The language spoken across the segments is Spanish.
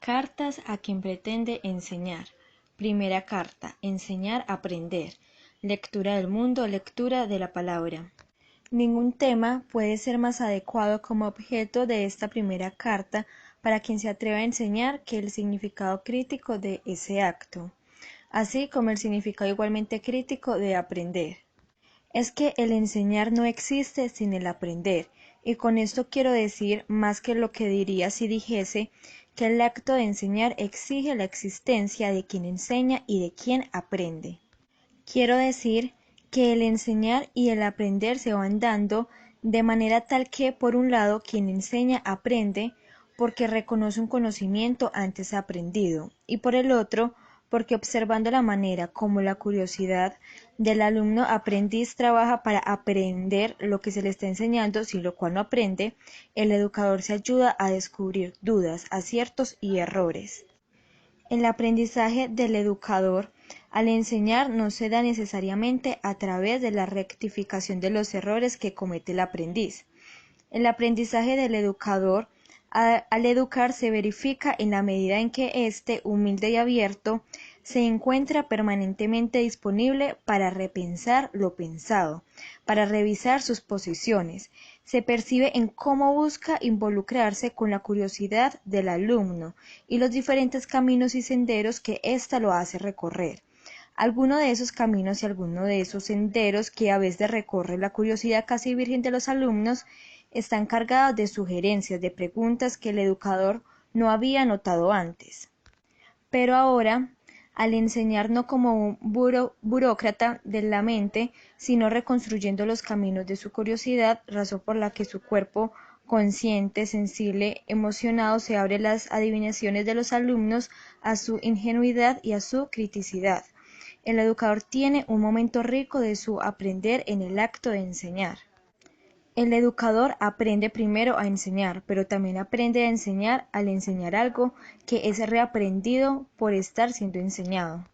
Cartas a quien pretende enseñar. Primera carta. Enseñar a aprender. Lectura del mundo, lectura de la palabra. Ningún tema puede ser más adecuado como objeto de esta primera carta para quien se atreva a enseñar que el significado crítico de ese acto, así como el significado igualmente crítico de aprender. Es que el enseñar no existe sin el aprender, y con esto quiero decir más que lo que diría si dijese que el acto de enseñar exige la existencia de quien enseña y de quien aprende. Quiero decir que el enseñar y el aprender se van dando de manera tal que, por un lado, quien enseña aprende porque reconoce un conocimiento antes aprendido, y por el otro, porque observando la manera como la curiosidad del alumno aprendiz trabaja para aprender lo que se le está enseñando, sin lo cual no aprende, el educador se ayuda a descubrir dudas, aciertos y errores. El aprendizaje del educador al enseñar no se da necesariamente a través de la rectificación de los errores que comete el aprendiz. El aprendizaje del educador al educar se verifica en la medida en que éste, humilde y abierto, se encuentra permanentemente disponible para repensar lo pensado, para revisar sus posiciones. Se percibe en cómo busca involucrarse con la curiosidad del alumno y los diferentes caminos y senderos que ésta lo hace recorrer. Alguno de esos caminos y alguno de esos senderos que a veces recorre la curiosidad casi virgen de los alumnos están cargados de sugerencias, de preguntas que el educador no había notado antes. Pero ahora, al enseñar no como un burócrata de la mente, sino reconstruyendo los caminos de su curiosidad, razón por la que su cuerpo consciente, sensible, emocionado se abre a las adivinaciones de los alumnos, a su ingenuidad y a su criticidad. El educador tiene un momento rico de su aprender en el acto de enseñar. El educador aprende primero a enseñar, pero también aprende a enseñar al enseñar algo que es reaprendido por estar siendo enseñado.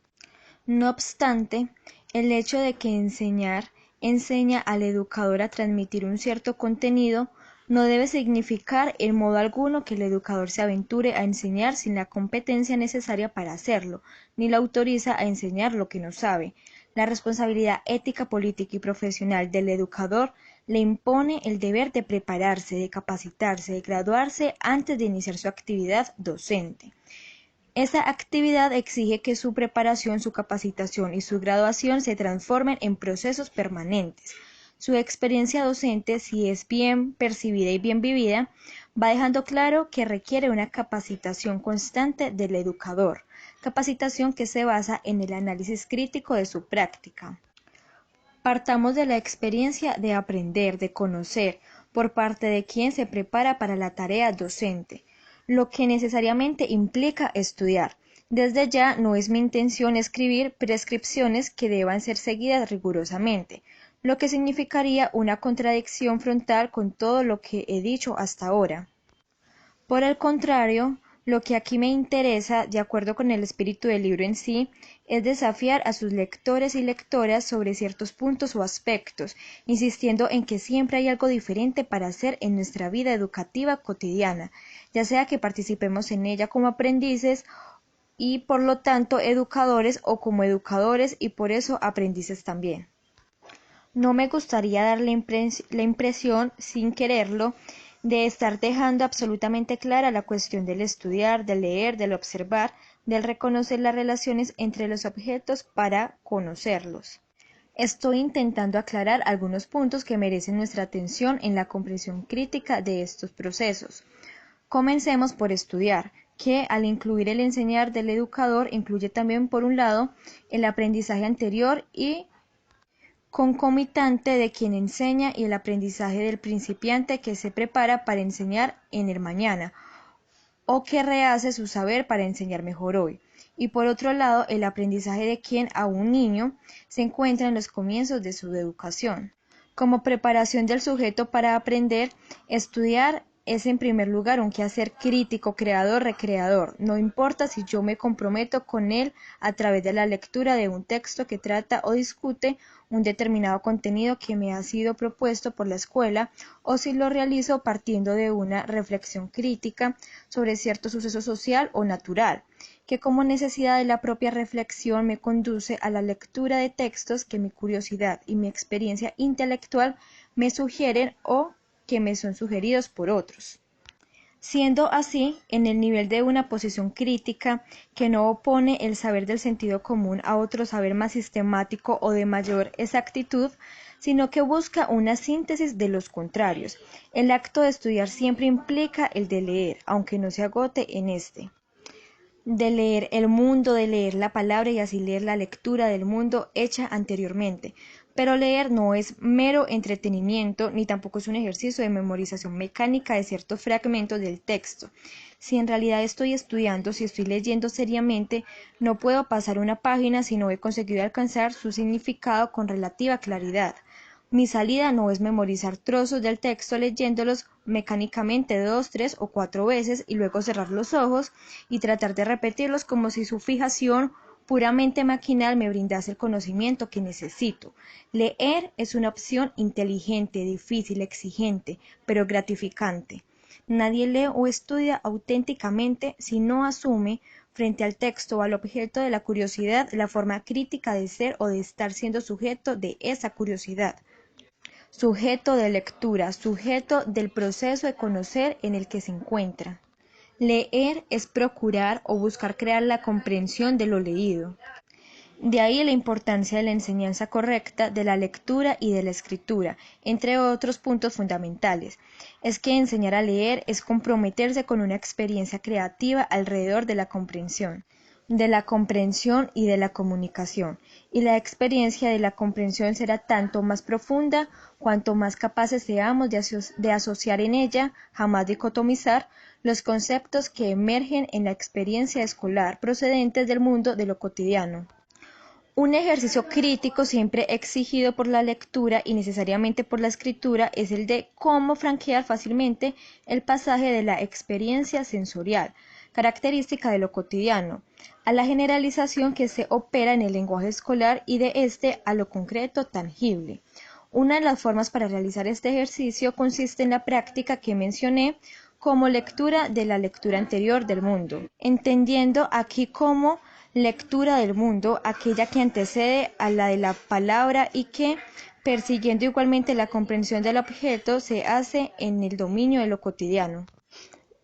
No obstante, el hecho de que enseñar enseña al educador a transmitir un cierto contenido no debe significar en modo alguno que el educador se aventure a enseñar sin la competencia necesaria para hacerlo, ni lo autoriza a enseñar lo que no sabe. La responsabilidad ética, política y profesional del educador le impone el deber de prepararse, de capacitarse, de graduarse antes de iniciar su actividad docente. Esa actividad exige que su preparación, su capacitación y su graduación se transformen en procesos permanentes. Su experiencia docente, si es bien percibida y bien vivida, va dejando claro que requiere una capacitación constante del educador, capacitación que se basa en el análisis crítico de su práctica. Partamos de la experiencia de aprender, de conocer, por parte de quien se prepara para la tarea docente, lo que necesariamente implica estudiar. Desde ya no es mi intención escribir prescripciones que deban ser seguidas rigurosamente, lo que significaría una contradicción frontal con todo lo que he dicho hasta ahora. Por el contrario, lo que aquí me interesa, de acuerdo con el espíritu del libro en sí, es desafiar a sus lectores y lectoras sobre ciertos puntos o aspectos, insistiendo en que siempre hay algo diferente para hacer en nuestra vida educativa cotidiana, ya sea que participemos en ella como aprendices y por lo tanto educadores o como educadores y por eso aprendices también. No me gustaría dar la impresión, sin quererlo, de estar dejando absolutamente clara la cuestión del estudiar, del leer, del observar, del reconocer las relaciones entre los objetos para conocerlos. Estoy intentando aclarar algunos puntos que merecen nuestra atención en la comprensión crítica de estos procesos. Comencemos por estudiar, que al incluir el enseñar del educador incluye también, por un lado, el aprendizaje anterior y concomitante de quien enseña y el aprendizaje del principiante que se prepara para enseñar en el mañana o que rehace su saber para enseñar mejor hoy. Y por otro lado, el aprendizaje de quien a un niño se encuentra en los comienzos de su educación. Como preparación del sujeto para aprender, estudiar es en primer lugar un quehacer crítico, creador, recreador. No importa si yo me comprometo con él a través de la lectura de un texto que trata o discute un determinado contenido que me ha sido propuesto por la escuela, o si lo realizo partiendo de una reflexión crítica sobre cierto suceso social o natural, que como necesidad de la propia reflexión me conduce a la lectura de textos que mi curiosidad y mi experiencia intelectual me sugieren o que me son sugeridos por otros. Siendo así, en el nivel de una posición crítica que no opone el saber del sentido común a otro saber más sistemático o de mayor exactitud, sino que busca una síntesis de los contrarios. El acto de estudiar siempre implica el de leer, aunque no se agote en este. De leer el mundo, de leer la palabra y así leer la lectura del mundo hecha anteriormente. Pero leer no es mero entretenimiento, ni tampoco es un ejercicio de memorización mecánica de ciertos fragmentos del texto. Si en realidad estoy estudiando, si estoy leyendo seriamente, no puedo pasar una página si no he conseguido alcanzar su significado con relativa claridad. Mi salida no es memorizar trozos del texto leyéndolos mecánicamente 2, 3 o 4 veces y luego cerrar los ojos y tratar de repetirlos como si su fijación puramente maquinal me brindase el conocimiento que necesito. Leer es una opción inteligente, difícil, exigente, pero gratificante. Nadie lee o estudia auténticamente si no asume frente al texto o al objeto de la curiosidad la forma crítica de ser o de estar siendo sujeto de esa curiosidad. Sujeto de lectura, sujeto del proceso de conocer en el que se encuentra. Leer es procurar o buscar crear la comprensión de lo leído. De ahí la importancia de la enseñanza correcta de la lectura y de la escritura, entre otros puntos fundamentales. Es que enseñar a leer es comprometerse con una experiencia creativa alrededor de la comprensión y de la comunicación, y la experiencia de la comprensión será tanto más profunda cuanto más capaces seamos de asociar en ella, jamás dicotomizar, los conceptos que emergen en la experiencia escolar procedentes del mundo de lo cotidiano. Un ejercicio crítico siempre exigido por la lectura y necesariamente por la escritura es el de cómo franquear fácilmente el pasaje de la experiencia sensorial, característica de lo cotidiano, a la generalización que se opera en el lenguaje escolar y de este a lo concreto tangible. Una de las formas para realizar este ejercicio consiste en la práctica que mencioné como lectura de la lectura anterior del mundo, entendiendo aquí como lectura del mundo aquella que antecede a la de la palabra y que, persiguiendo igualmente la comprensión del objeto, se hace en el dominio de lo cotidiano.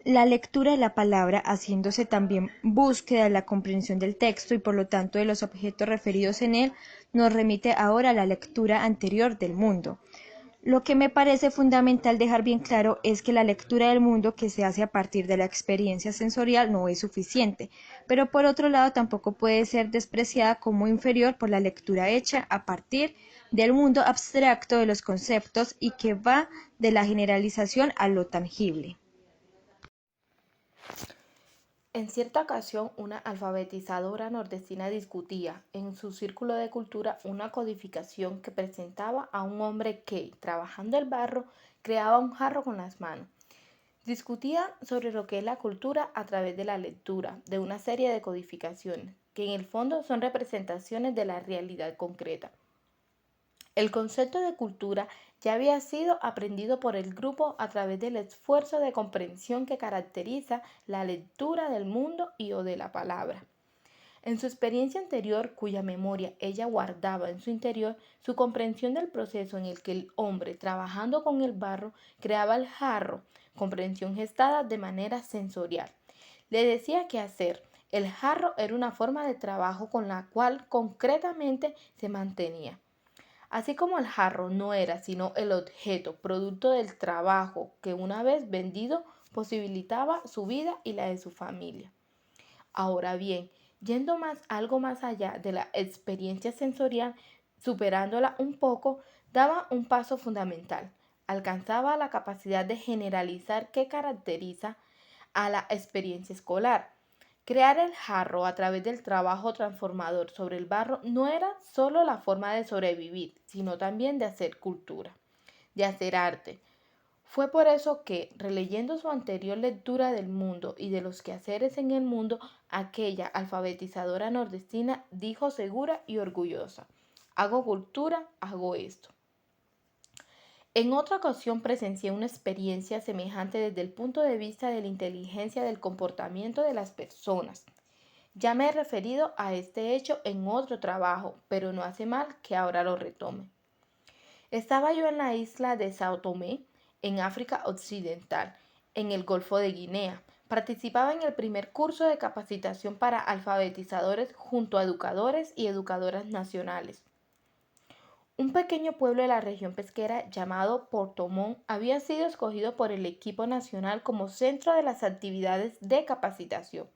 La lectura de la palabra, haciéndose también búsqueda de la comprensión del texto y por lo tanto de los objetos referidos en él, nos remite ahora a la lectura anterior del mundo. Lo que me parece fundamental dejar bien claro es que la lectura del mundo que se hace a partir de la experiencia sensorial no es suficiente, pero por otro lado tampoco puede ser despreciada como inferior por la lectura hecha a partir del mundo abstracto de los conceptos y que va de la generalización a lo tangible. En cierta ocasión, una alfabetizadora nordestina discutía en su círculo de cultura una codificación que presentaba a un hombre que, trabajando el barro, creaba un jarro con las manos. Discutía sobre lo que es la cultura a través de la lectura de una serie de codificaciones, que en el fondo son representaciones de la realidad concreta. El concepto de cultura ya había sido aprendido por el grupo a través del esfuerzo de comprensión que caracteriza la lectura del mundo y o de la palabra. En su experiencia anterior, cuya memoria ella guardaba en su interior, su comprensión del proceso en el que el hombre, trabajando con el barro, creaba el jarro, comprensión gestada de manera sensorial. Le decía qué hacer. El jarro era una forma de trabajo con la cual concretamente se mantenía. Así como el jarro no era sino el objeto, producto del trabajo que una vez vendido posibilitaba su vida y la de su familia. Ahora bien, yendo algo más allá de la experiencia sensorial, superándola un poco, daba un paso fundamental. Alcanzaba la capacidad de generalizar que caracteriza a la experiencia escolar. Crear el jarro a través del trabajo transformador sobre el barro no era solo la forma de sobrevivir, sino también de hacer cultura, de hacer arte. Fue por eso que, releyendo su anterior lectura del mundo y de los quehaceres en el mundo, aquella alfabetizadora nordestina dijo segura y orgullosa: hago cultura, hago esto. En otra ocasión presencié una experiencia semejante desde el punto de vista de la inteligencia del comportamiento de las personas. Ya me he referido a este hecho en otro trabajo, pero no hace mal que ahora lo retome. Estaba yo en la isla de Sao Tomé, en África Occidental, en el Golfo de Guinea. Participaba en el primer curso de capacitación para alfabetizadores junto a educadores y educadoras nacionales. Un pequeño pueblo de la región pesquera llamado Porto Montt había sido escogido por el equipo nacional como centro de las actividades de capacitación.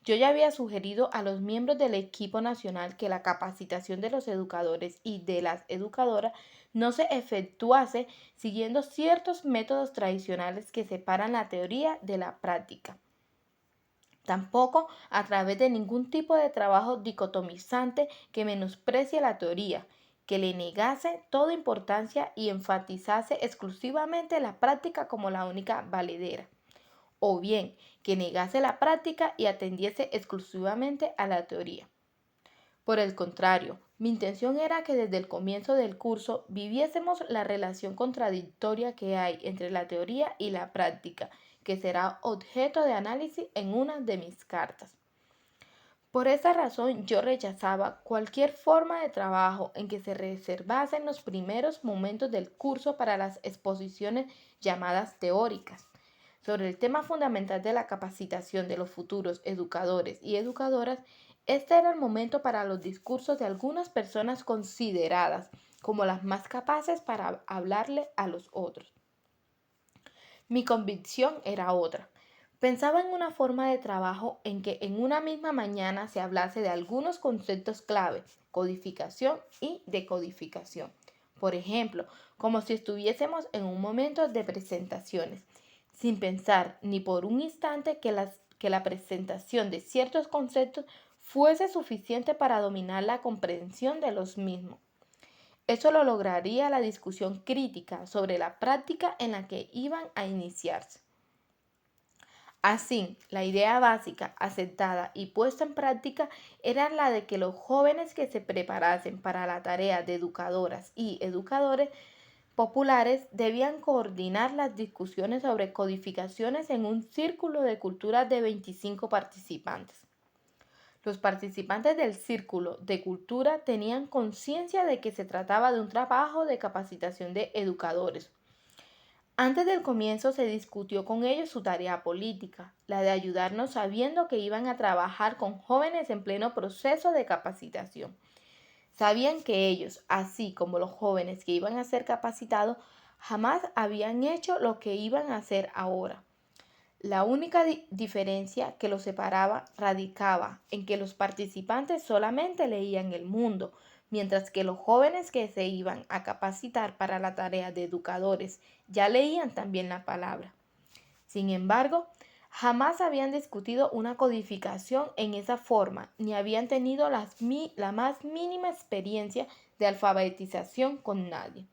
Yo ya había sugerido a los miembros del equipo nacional que la capacitación de los educadores y de las educadoras no se efectuase siguiendo ciertos métodos tradicionales que separan la teoría de la práctica. Tampoco a través de ningún tipo de trabajo dicotomizante que menosprecie la teoría, que le negase toda importancia y enfatizase exclusivamente la práctica como la única valedera, o bien que negase la práctica y atendiese exclusivamente a la teoría. Por el contrario, mi intención era que desde el comienzo del curso viviésemos la relación contradictoria que hay entre la teoría y la práctica, que será objeto de análisis en una de mis cartas. Por esa razón yo rechazaba cualquier forma de trabajo en que se reservasen los primeros momentos del curso para las exposiciones llamadas teóricas sobre el tema fundamental de la capacitación de los futuros educadores y educadoras. Este era el momento para los discursos de algunas personas consideradas como las más capaces para hablarle a los otros. Mi convicción era otra. Pensaba en una forma de trabajo en que en una misma mañana se hablase de algunos conceptos clave, codificación y decodificación. Por ejemplo, como si estuviésemos en un momento de presentaciones, sin pensar ni por un instante que la presentación de ciertos conceptos fuese suficiente para dominar la comprensión de los mismos. Eso lo lograría la discusión crítica sobre la práctica en la que iban a iniciarse. Así, la idea básica, aceptada y puesta en práctica era la de que los jóvenes que se preparasen para la tarea de educadoras y educadores populares debían coordinar las discusiones sobre codificaciones en un círculo de cultura de 25 participantes. Los participantes del círculo de cultura tenían conciencia de que se trataba de un trabajo de capacitación de educadores. Antes del comienzo se discutió con ellos su tarea política, la de ayudarnos sabiendo que iban a trabajar con jóvenes en pleno proceso de capacitación. Sabían que ellos, así como los jóvenes que iban a ser capacitados, jamás habían hecho lo que iban a hacer ahora. La única diferencia que los separaba radicaba en que los participantes solamente leían el mundo, mientras que los jóvenes que se iban a capacitar para la tarea de educadores ya leían también la palabra. Sin embargo, jamás habían discutido una codificación en esa forma, ni habían tenido la más mínima experiencia de alfabetización con nadie.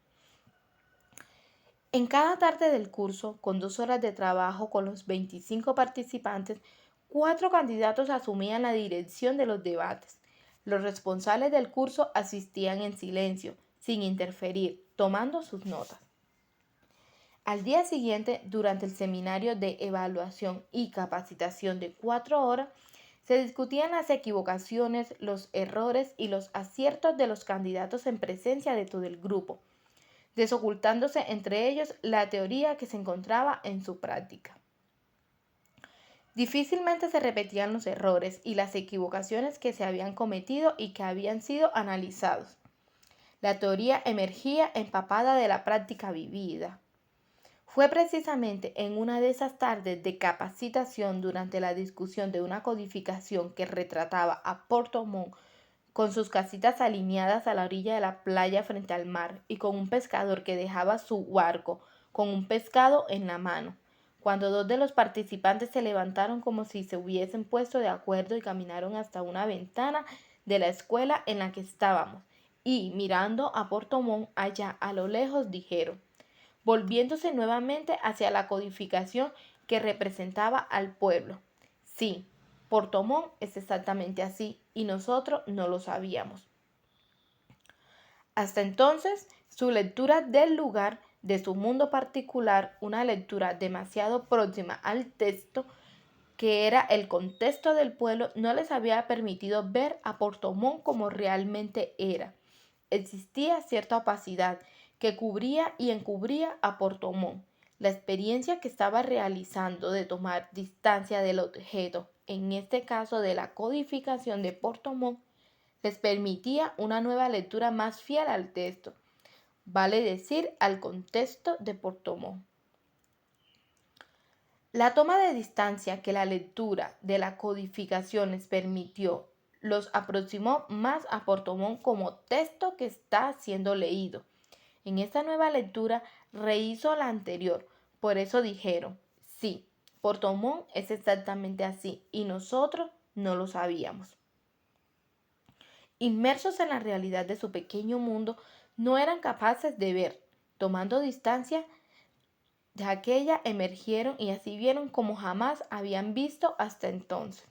En cada tarde del curso, con 2 horas de trabajo con los 25 participantes, 4 candidatos asumían la dirección de los debates. Los responsables del curso asistían en silencio, sin interferir, tomando sus notas. Al día siguiente, durante el seminario de evaluación y capacitación de 4 horas, se discutían las equivocaciones, los errores y los aciertos de los candidatos en presencia de todo el grupo, desocultándose entre ellos la teoría que se encontraba en su práctica. Difícilmente se repetían los errores y las equivocaciones que se habían cometido y que habían sido analizados. La teoría emergía empapada de la práctica vivida. Fue precisamente en una de esas tardes de capacitación durante la discusión de una codificación que retrataba a Porto Montt con sus casitas alineadas a la orilla de la playa frente al mar y con un pescador que dejaba su barco con un pescado en la mano, cuando 2 de los participantes se levantaron como si se hubiesen puesto de acuerdo y caminaron hasta una ventana de la escuela en la que estábamos y, mirando a Porto Montt allá a lo lejos, dijeron: volviéndose nuevamente hacia la codificación que representaba al pueblo. Sí, Puerto Montt es exactamente así y nosotros no lo sabíamos. Hasta entonces, su lectura del lugar, de su mundo particular, una lectura demasiado próxima al texto, que era el contexto del pueblo, no les había permitido ver a Puerto Montt como realmente era. Existía cierta opacidad que cubría y encubría a Puerto Montt. La experiencia que estaba realizando de tomar distancia del objeto, en este caso de la codificación de Puerto Montt, les permitía una nueva lectura más fiel al texto, vale decir, al contexto de Puerto Montt. La toma de distancia que la lectura de la codificación les permitió los aproximó más a Puerto Montt como texto que está siendo leído. En esta nueva lectura rehizo la anterior, por eso dijeron, sí, Puerto Montt es exactamente así y nosotros no lo sabíamos. Inmersos en la realidad de su pequeño mundo, no eran capaces de ver, tomando distancia de aquella, emergieron y así vieron como jamás habían visto hasta entonces.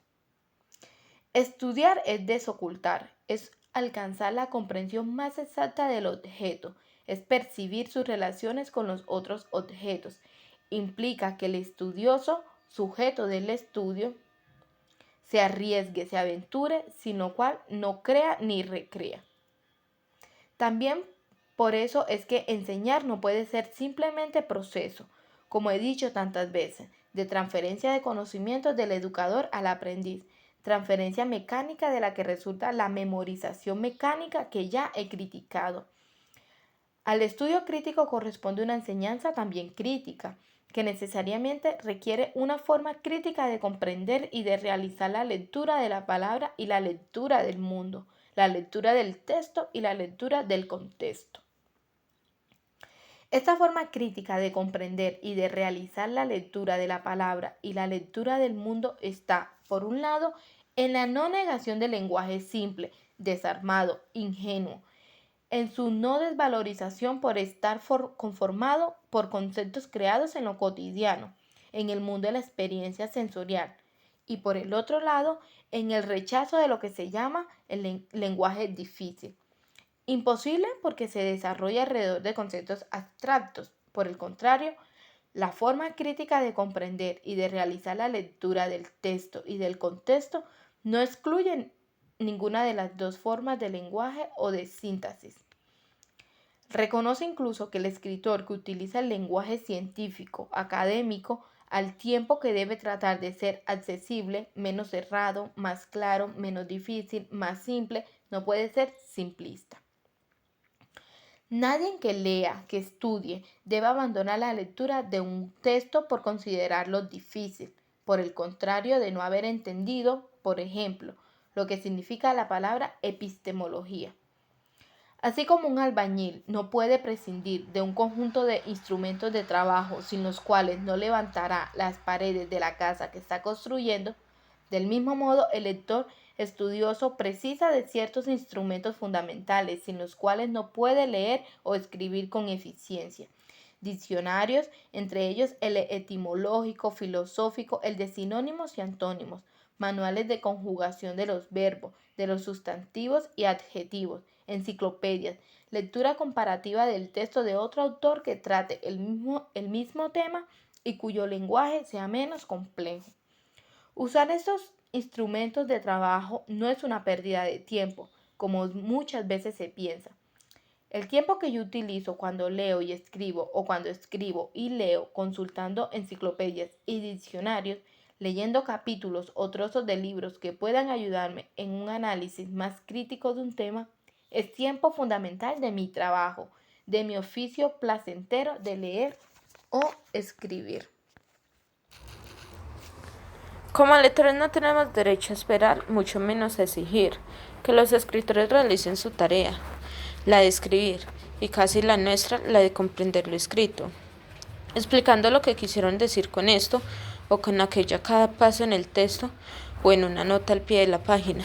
Estudiar es desocultar, es alcanzar la comprensión más exacta del objeto, es percibir sus relaciones con los otros objetos. Implica que el estudioso, sujeto del estudio, se arriesgue, se aventure, sin lo cual no crea ni recrea. También por eso es que enseñar no puede ser simplemente proceso, como he dicho tantas veces, de transferencia de conocimientos del educador al aprendiz, transferencia mecánica de la que resulta la memorización mecánica que ya he criticado. Al estudio crítico corresponde una enseñanza también crítica, que necesariamente requiere una forma crítica de comprender y de realizar la lectura de la palabra y la lectura del mundo, la lectura del texto y la lectura del contexto. Esta forma crítica de comprender y de realizar la lectura de la palabra y la lectura del mundo está, por un lado, en la no negación del lenguaje simple, desarmado, ingenuo, en su no desvalorización por estar conformado por conceptos creados en lo cotidiano, en el mundo de la experiencia sensorial, y por el otro lado, en el rechazo de lo que se llama el lenguaje difícil. Imposible porque se desarrolla alrededor de conceptos abstractos. Por el contrario, la forma crítica de comprender y de realizar la lectura del texto y del contexto no excluye ninguna de las dos formas de lenguaje o de síntesis. Reconoce incluso que el escritor que utiliza el lenguaje científico, académico, al tiempo que debe tratar de ser accesible, menos cerrado, más claro, menos difícil, más simple, no puede ser simplista. Nadie que lea, que estudie, debe abandonar la lectura de un texto por considerarlo difícil, por el contrario de no haber entendido, por ejemplo, lo que significa la palabra epistemología. Así como un albañil no puede prescindir de un conjunto de instrumentos de trabajo sin los cuales no levantará las paredes de la casa que está construyendo, del mismo modo el lector estudioso precisa de ciertos instrumentos fundamentales sin los cuales no puede leer o escribir con eficiencia. Diccionarios, entre ellos el etimológico, filosófico, el de sinónimos y antónimos, manuales de conjugación de los verbos, de los sustantivos y adjetivos, enciclopedias, lectura comparativa del texto de otro autor que trate el mismo tema y cuyo lenguaje sea menos complejo. Usar estos instrumentos de trabajo no es una pérdida de tiempo, como muchas veces se piensa. El tiempo que yo utilizo cuando leo y escribo o cuando escribo y leo consultando enciclopedias y diccionarios, leyendo capítulos o trozos de libros que puedan ayudarme en un análisis más crítico de un tema, es tiempo fundamental de mi trabajo, de mi oficio placentero de leer o escribir. Como lectores no tenemos derecho a esperar, mucho menos a exigir, que los escritores realicen su tarea, la de escribir, y casi la nuestra, la de comprender lo escrito, explicando lo que quisieron decir con esto o con aquello cada paso en el texto o en una nota al pie de la página.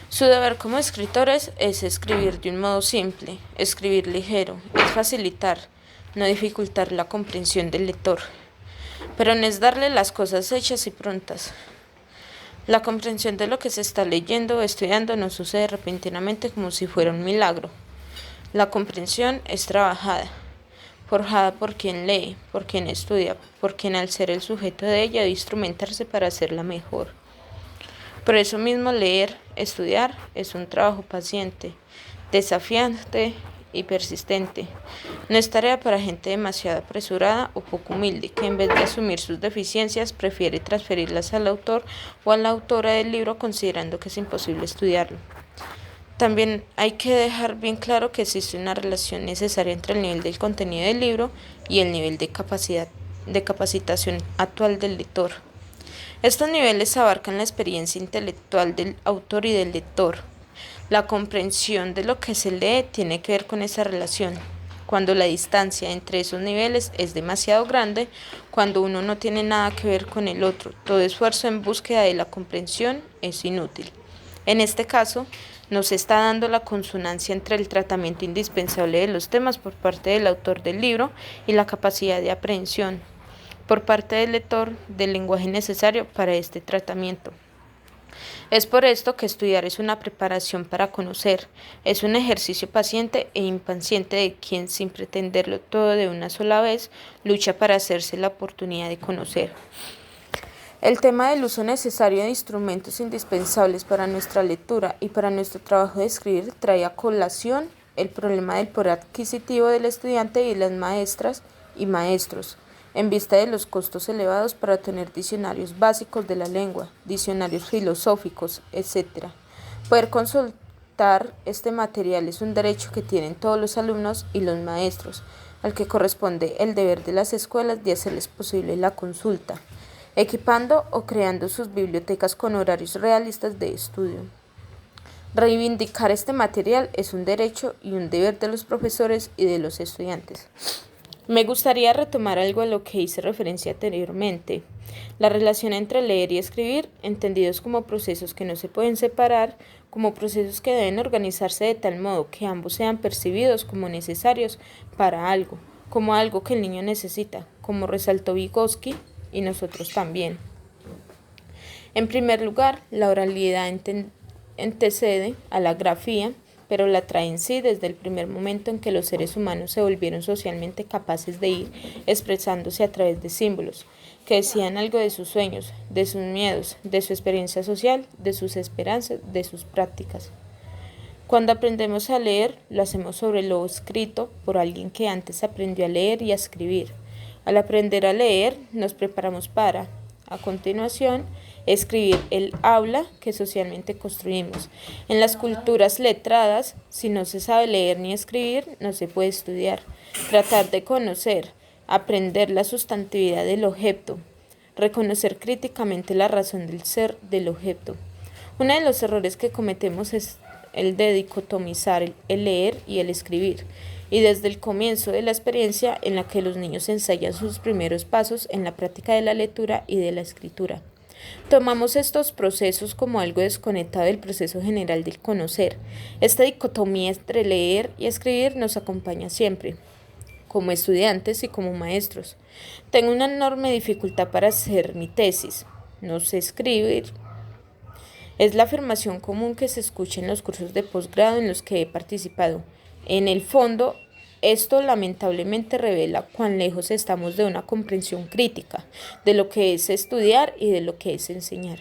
Su deber como escritores es escribir de un modo simple, escribir ligero, es facilitar, no dificultar la comprensión del lector, pero no es darle las cosas hechas y prontas. La comprensión de lo que se está leyendo o estudiando no sucede repentinamente como si fuera un milagro. La comprensión es trabajada, forjada por quien lee, por quien estudia, por quien al ser el sujeto de ella debe instrumentarse para hacerla mejor. Por eso mismo leer, estudiar, es un trabajo paciente, desafiante y persistente. No es tarea para gente demasiado apresurada o poco humilde, que en vez de asumir sus deficiencias prefiere transferirlas al autor o a la autora del libro considerando que es imposible estudiarlo. También hay que dejar bien claro que existe una relación necesaria entre el nivel del contenido del libro y el nivel de capacitación actual del lector. Estos niveles abarcan la experiencia intelectual del autor y del lector. La comprensión de lo que se lee tiene que ver con esa relación. Cuando la distancia entre esos niveles es demasiado grande, cuando uno no tiene nada que ver con el otro, todo esfuerzo en búsqueda de la comprensión es inútil. En este caso, no se está dando la consonancia entre el tratamiento indispensable de los temas por parte del autor del libro y la capacidad de aprehensión por parte del lector del lenguaje necesario para este tratamiento. Es por esto que estudiar es una preparación para conocer, es un ejercicio paciente e impaciente de quien, sin pretenderlo todo de una sola vez, lucha para hacerse la oportunidad de conocer. El tema del uso necesario de instrumentos indispensables para nuestra lectura y para nuestro trabajo de escribir trae a colación el problema del poder adquisitivo del estudiante y las maestras y maestros, en vista de los costos elevados para tener diccionarios básicos de la lengua, diccionarios filosóficos, etc. Poder consultar este material es un derecho que tienen todos los alumnos y los maestros, al que corresponde el deber de las escuelas de hacerles posible la consulta, equipando o creando sus bibliotecas con horarios realistas de estudio. Reivindicar este material es un derecho y un deber de los profesores y de los estudiantes. Me gustaría retomar algo a lo que hice referencia anteriormente, la relación entre leer y escribir, entendidos como procesos que no se pueden separar, como procesos que deben organizarse de tal modo que ambos sean percibidos como necesarios para algo, como algo que el niño necesita, como resaltó Vygotsky y nosotros también. En primer lugar, la oralidad antecede a la grafía, pero la trae en sí desde el primer momento en que los seres humanos se volvieron socialmente capaces de ir expresándose a través de símbolos, que decían algo de sus sueños, de sus miedos, de su experiencia social, de sus esperanzas, de sus prácticas. Cuando aprendemos a leer, lo hacemos sobre lo escrito por alguien que antes aprendió a leer y a escribir. Al aprender a leer, nos preparamos para, a continuación, escribir el habla que socialmente construimos. En las culturas letradas, si no se sabe leer ni escribir, no se puede estudiar. Tratar de conocer, aprender la sustantividad del objeto, reconocer críticamente la razón del ser del objeto. Uno de los errores que cometemos es el de dicotomizar el leer y el escribir, y desde el comienzo de la experiencia en la que los niños ensayan sus primeros pasos en la práctica de la lectura y de la escritura. Tomamos estos procesos como algo desconectado del proceso general del conocer. Esta dicotomía entre leer y escribir nos acompaña siempre, como estudiantes y como maestros. Tengo una enorme dificultad para hacer mi tesis. No sé escribir. Es la afirmación común que se escucha en los cursos de posgrado en los que he participado. En el fondo, esto lamentablemente revela cuán lejos estamos de una comprensión crítica de lo que es estudiar y de lo que es enseñar.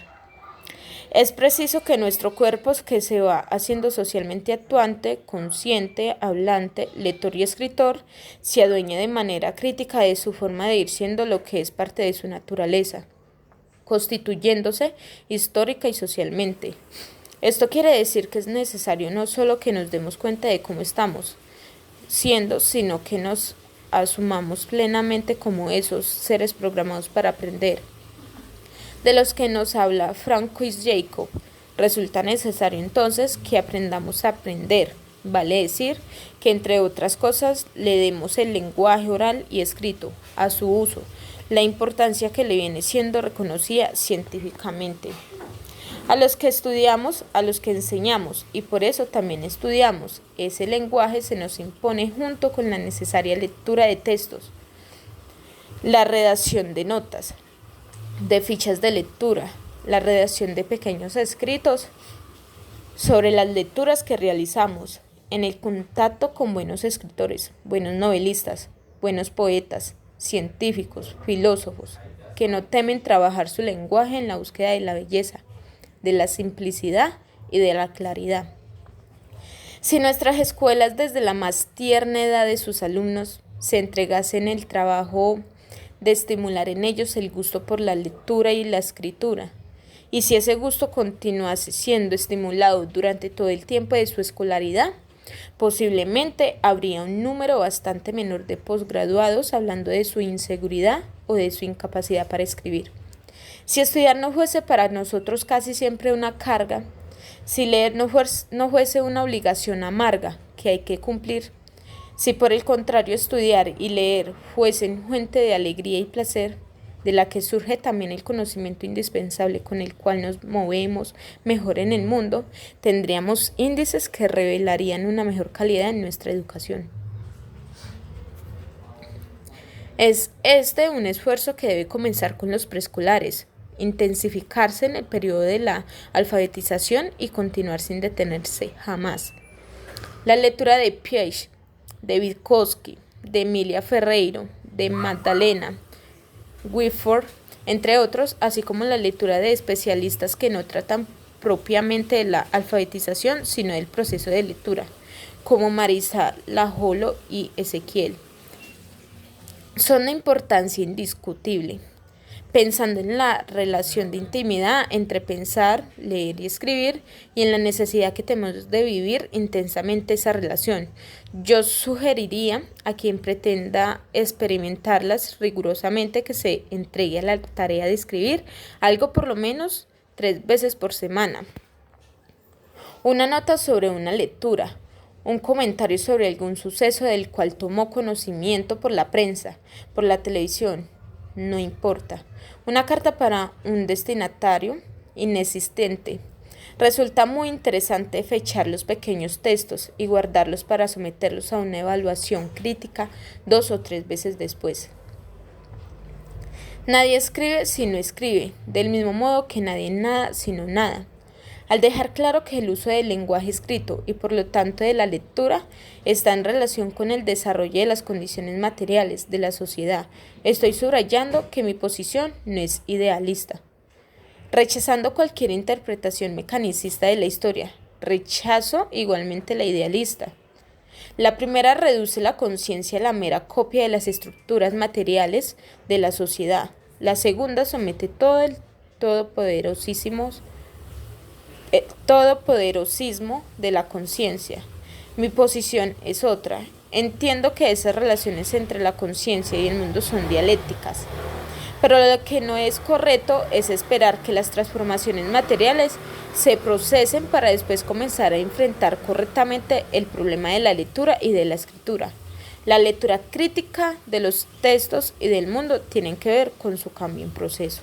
Es preciso que nuestro cuerpo, que se va haciendo socialmente actuante, consciente, hablante, lector y escritor, se adueñe de manera crítica de su forma de ir siendo lo que es parte de su naturaleza, constituyéndose histórica y socialmente. Esto quiere decir que es necesario no solo que nos demos cuenta de cómo estamos siendo, sino que nos asumamos plenamente como esos seres programados para aprender, de los que nos habla Francois Jacob. Resulta necesario entonces que aprendamos a aprender, vale decir que entre otras cosas le demos el lenguaje oral y escrito a su uso, la importancia que le viene siendo reconocida científicamente. A los que estudiamos, a los que enseñamos, y por eso también estudiamos. Ese lenguaje se nos impone junto con la necesaria lectura de textos, la redacción de notas, de fichas de lectura, la redacción de pequeños escritos sobre las lecturas que realizamos, en el contacto con buenos escritores, buenos novelistas, buenos poetas, científicos, filósofos, que no temen trabajar su lenguaje en la búsqueda de la belleza, de la simplicidad y de la claridad. Si nuestras escuelas desde la más tierna edad de sus alumnos se entregasen el trabajo de estimular en ellos el gusto por la lectura y la escritura, y si ese gusto continuase siendo estimulado durante todo el tiempo de su escolaridad, posiblemente habría un número bastante menor de posgraduados hablando de su inseguridad o de su incapacidad para escribir. Si estudiar no fuese para nosotros casi siempre una carga, si leer no fuese una obligación amarga que hay que cumplir, si por el contrario estudiar y leer fuesen fuente de alegría y placer, de la que surge también el conocimiento indispensable con el cual nos movemos mejor en el mundo, tendríamos índices que revelarían una mejor calidad en nuestra educación. Es un esfuerzo que debe comenzar con los preescolares, intensificarse en el periodo de la alfabetización y continuar sin detenerse jamás. La lectura de Piaget, de Vygotsky, de Emilia Ferreiro, de Magdalena Whitford, entre otros, así como la lectura de especialistas que no tratan propiamente de la alfabetización, sino del proceso de lectura, como Marisa Lajolo y Ezequiel, son de importancia indiscutible, pensando en la relación de intimidad entre pensar, leer y escribir, y en la necesidad que tenemos de vivir intensamente esa relación. Yo sugeriría a quien pretenda experimentarlas rigurosamente que se entregue a la tarea de escribir algo por lo menos 3 veces por semana. Una nota sobre una lectura, un comentario sobre algún suceso del cual tomó conocimiento por la prensa, por la televisión, no importa. Una carta para un destinatario inexistente. Resulta muy interesante fechar los pequeños textos y guardarlos para someterlos a una evaluación crítica 2 o 3 veces después. Nadie escribe si no escribe, del mismo modo que nadie nada si no nada. Al dejar claro que el uso del lenguaje escrito y por lo tanto de la lectura está en relación con el desarrollo de las condiciones materiales de la sociedad, estoy subrayando que mi posición no es idealista. Rechazando cualquier interpretación mecanicista de la historia, rechazo igualmente la idealista. La primera reduce la conciencia a la mera copia de las estructuras materiales de la sociedad. La segunda somete todo el todopoderosismo de la conciencia. Mi posición es otra. Entiendo que esas relaciones entre la conciencia y el mundo son dialécticas, pero lo que no es correcto es esperar que las transformaciones materiales se procesen para después comenzar a enfrentar correctamente el problema de la lectura y de la escritura. La lectura crítica de los textos y del mundo tienen que ver con su cambio en proceso.